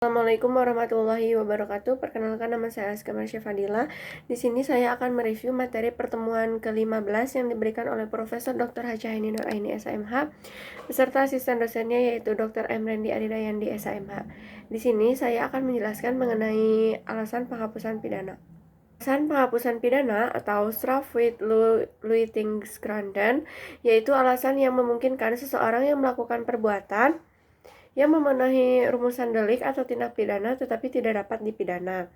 Assalamualaikum warahmatullahi wabarakatuh. Perkenalkan, nama saya Azka Marsya Fadila. Di sini saya akan mereview materi pertemuan ke-15 yang diberikan oleh Profesor Dr. Hachaini Nuraini SMH beserta asisten dosennya yaitu Dr. Emrendi Adidayandi SMH. Di sini saya akan menjelaskan mengenai alasan penghapusan pidana. Alasan penghapusan pidana atau strafrechtluitingsgrunden yaitu alasan yang memungkinkan seseorang yang melakukan perbuatan yang memenuhi rumusan delik atau tindak pidana tetapi tidak dapat dipidana.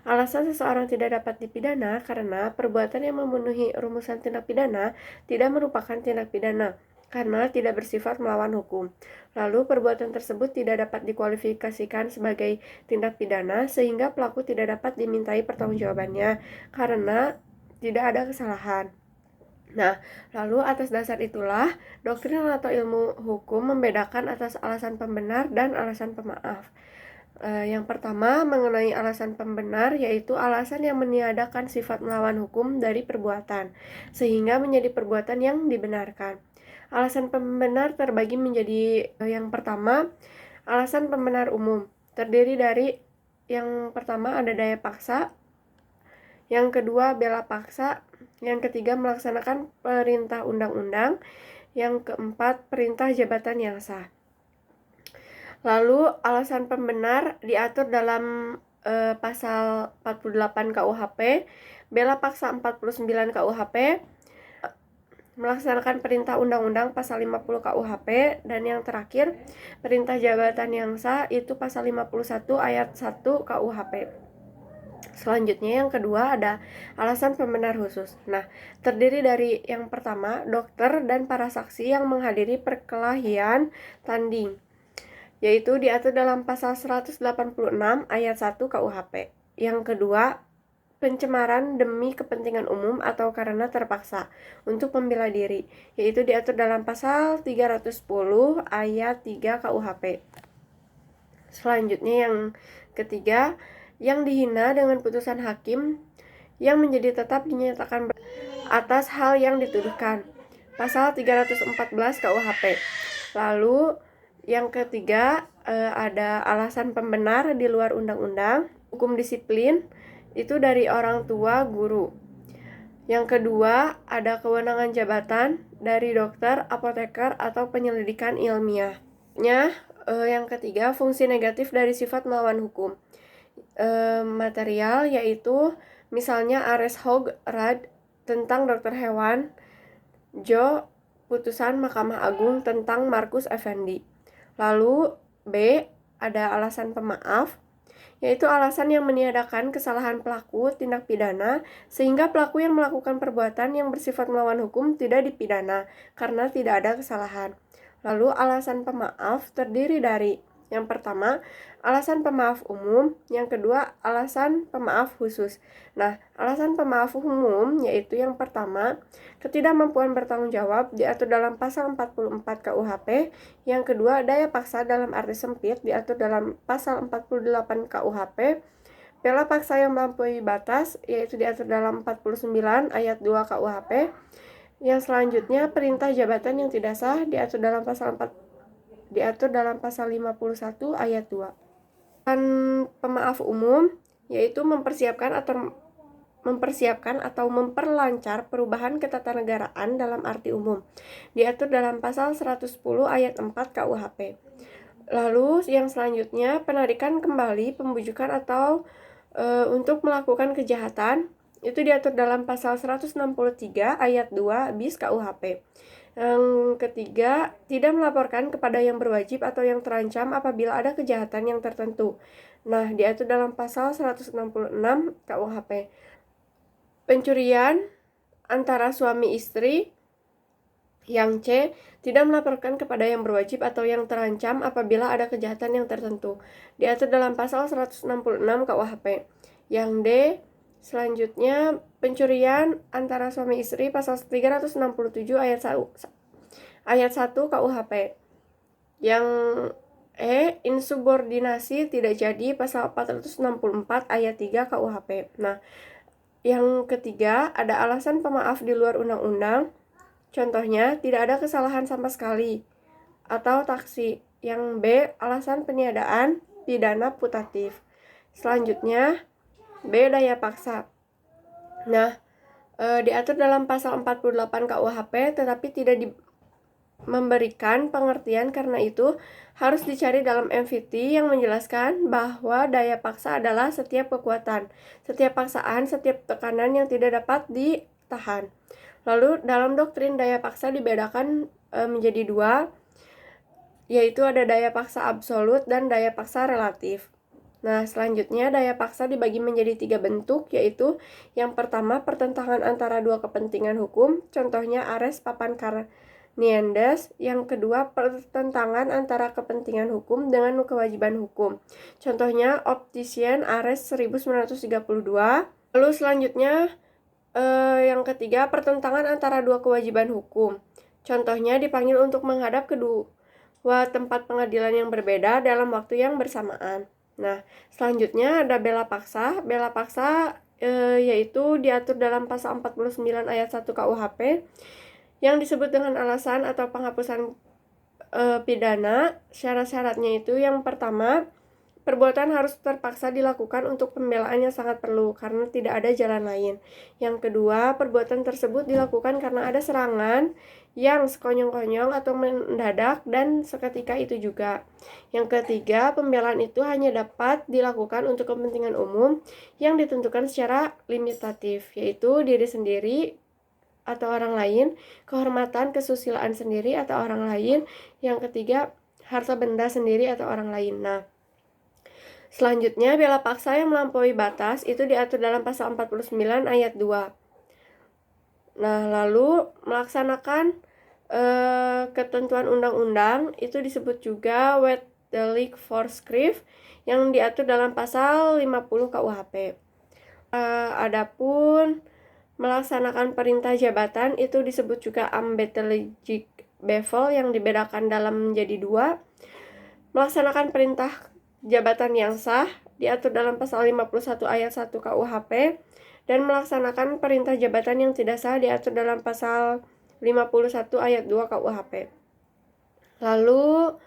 Alasan seseorang tidak dapat dipidana karena perbuatan yang memenuhi rumusan tindak pidana tidak merupakan tindak pidana karena tidak bersifat melawan hukum. Lalu perbuatan tersebut tidak dapat dikualifikasikan sebagai tindak pidana sehingga pelaku tidak dapat dimintai pertanggungjawabannya karena tidak ada kesalahan. Nah, lalu atas dasar itulah, doktrin atau ilmu hukum membedakan atas alasan pembenar dan alasan pemaaf. Yang pertama, mengenai alasan pembenar, yaitu alasan yang meniadakan sifat melawan hukum dari perbuatan, sehingga menjadi perbuatan yang dibenarkan. Alasan pembenar terbagi menjadi yang pertama, alasan pembenar umum. Terdiri dari yang pertama ada daya paksa, yang kedua bela paksa, yang ketiga melaksanakan perintah undang-undang, yang keempat perintah jabatan yang sah. Lalu alasan pembenar diatur dalam pasal 48 KUHP, bela paksa 49 KUHP, melaksanakan perintah undang-undang pasal 50 KUHP, dan yang terakhir perintah jabatan yang sah itu pasal 51 ayat 1 KUHP. Selanjutnya yang kedua ada alasan pembenar khusus. Nah, terdiri dari yang pertama, dokter dan para saksi yang menghadiri perkelahian tanding, yaitu diatur dalam pasal 186 ayat 1 KUHP. Yang kedua, pencemaran demi kepentingan umum atau karena terpaksa untuk membela diri, yaitu diatur dalam pasal 310 ayat 3 KUHP. Selanjutnya yang ketiga, yang dihina dengan putusan hakim yang menjadi tetap dinyatakan atas hal yang dituduhkan. Pasal 314 KUHP. Lalu yang ketiga ada alasan pembenar di luar undang-undang, hukum disiplin itu dari orang tua guru. Yang kedua ada kewenangan jabatan dari dokter, apoteker atau penyelidikan ilmiah. Yang ketiga fungsi negatif dari sifat melawan hukum. Material yaitu misalnya Ares Hog Rad tentang dokter hewan, Jo putusan Mahkamah Agung tentang Markus Effendi. Lalu B ada alasan pemaaf, yaitu alasan yang meniadakan kesalahan pelaku tindak pidana sehingga pelaku yang melakukan perbuatan yang bersifat melawan hukum tidak dipidana karena tidak ada kesalahan. Lalu alasan pemaaf terdiri dari yang pertama, alasan pemaaf umum, yang kedua, alasan pemaaf khusus. Nah, alasan pemaaf umum yaitu yang pertama, ketidakmampuan bertanggung jawab diatur dalam pasal 44 KUHP, yang kedua, daya paksa dalam arti sempit diatur dalam pasal 48 KUHP, bela paksa yang melampaui batas yaitu diatur dalam 49 ayat 2 KUHP. Yang selanjutnya, perintah jabatan yang tidak sah diatur dalam pasal 51 ayat 2. Dan pemaaf umum yaitu mempersiapkan atau memperlancar perubahan ketatanegaraan dalam arti umum, diatur dalam pasal 110 ayat 4 KUHP. Lalu yang selanjutnya penarikan kembali pembujukan atau untuk melakukan kejahatan itu diatur dalam pasal 163 ayat 2 bis KUHP. Yang ketiga, tidak melaporkan kepada yang berwajib atau yang terancam apabila ada kejahatan yang tertentu. Nah, diatur dalam pasal 166 KUHP. Pencurian antara suami istri, yang C, tidak melaporkan kepada yang berwajib atau yang terancam apabila ada kejahatan yang tertentu. Diatur dalam pasal 166 KUHP. Yang D, selanjutnya pencurian antara suami istri pasal 367 ayat 1 KUHP. Yang E, insubordinasi tidak jadi pasal 464 ayat 3 KUHP. Nah, yang ketiga ada alasan pemaaf di luar undang-undang. Contohnya, tidak ada kesalahan sama sekali atau taksi. Yang B, alasan peniadaan pidana putatif. Selanjutnya, B. Daya paksa. Nah, diatur dalam pasal 48 KUHP tetapi tidak memberikan pengertian, karena itu harus dicari dalam MVT yang menjelaskan bahwa daya paksa adalah setiap kekuatan, setiap paksaan, setiap tekanan yang tidak dapat ditahan. Lalu dalam doktrin daya paksa dibedakan menjadi dua, yaitu ada daya paksa absolut dan daya paksa relatif. Nah, selanjutnya daya paksa dibagi menjadi 3 bentuk, yaitu yang pertama pertentangan antara dua kepentingan hukum, contohnya Ares Papan Karniendes. Yang kedua pertentangan antara kepentingan hukum dengan kewajiban hukum, contohnya Optician Ares 1932. Lalu selanjutnya yang ketiga pertentangan antara dua kewajiban hukum, contohnya dipanggil untuk menghadap kedua tempat pengadilan yang berbeda dalam waktu yang bersamaan. Nah, selanjutnya ada bela paksa. Bela paksa yaitu diatur dalam pasal 49 ayat 1 KUHP yang disebut dengan alasan atau penghapusan pidana. Syarat-syaratnya itu yang pertama, perbuatan harus terpaksa dilakukan untuk pembelaan yang sangat perlu karena tidak ada jalan lain. Yang kedua, perbuatan tersebut dilakukan karena ada serangan yang sekonyong-konyong atau mendadak dan seketika itu juga. Yang ketiga, pembelaan itu hanya dapat dilakukan untuk kepentingan umum yang ditentukan secara limitatif, yaitu diri sendiri atau orang lain, kehormatan kesusilaan sendiri atau orang lain. Yang ketiga, harta benda sendiri atau orang lain. Nah, selanjutnya, bela paksa yang melampaui batas itu diatur dalam pasal 49 ayat 2. Nah, lalu melaksanakan ketentuan undang-undang itu disebut juga wet delik forskrif yang diatur dalam pasal 50 KUHP. Adapun melaksanakan perintah jabatan itu disebut juga ambeteligic bevel yang dibedakan dalam menjadi dua. Melaksanakan perintah jabatan yang sah diatur dalam pasal 51 ayat 1 KUHP, dan melaksanakan perintah jabatan yang tidak sah diatur dalam pasal 51 ayat 2 KUHP. Lalu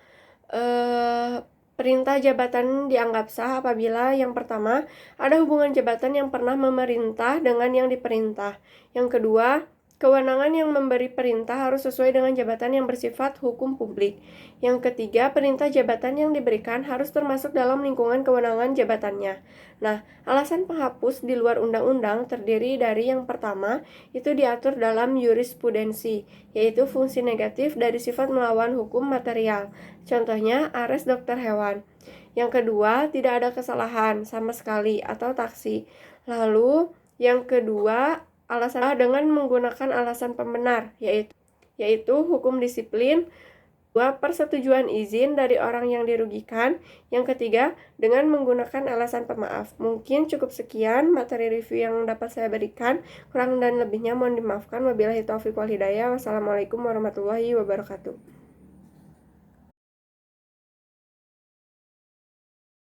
perintah jabatan dianggap sah apabila yang pertama ada hubungan jabatan yang pernah memerintah dengan yang diperintah. Yang kedua, kewenangan yang memberi perintah harus sesuai dengan jabatan yang bersifat hukum publik. Yang ketiga, perintah jabatan yang diberikan harus termasuk dalam lingkungan kewenangan jabatannya. Nah, alasan penghapus di luar undang-undang terdiri dari yang pertama, itu diatur dalam jurisprudensi, yaitu fungsi negatif dari sifat melawan hukum material. Contohnya, Ares dokter hewan. Yang kedua, tidak ada kesalahan sama sekali atau taksi. Lalu, yang kedua, alasan dengan menggunakan alasan pembenar, yaitu hukum disiplin. Dua, persetujuan izin dari orang yang dirugikan. Yang ketiga, dengan menggunakan alasan pemaaf. Mungkin cukup sekian materi review yang dapat saya berikan. Kurang dan lebihnya mohon dimaafkan. Wabillahi taufiq wal hidayah. Wassalamualaikum warahmatullahi wabarakatuh.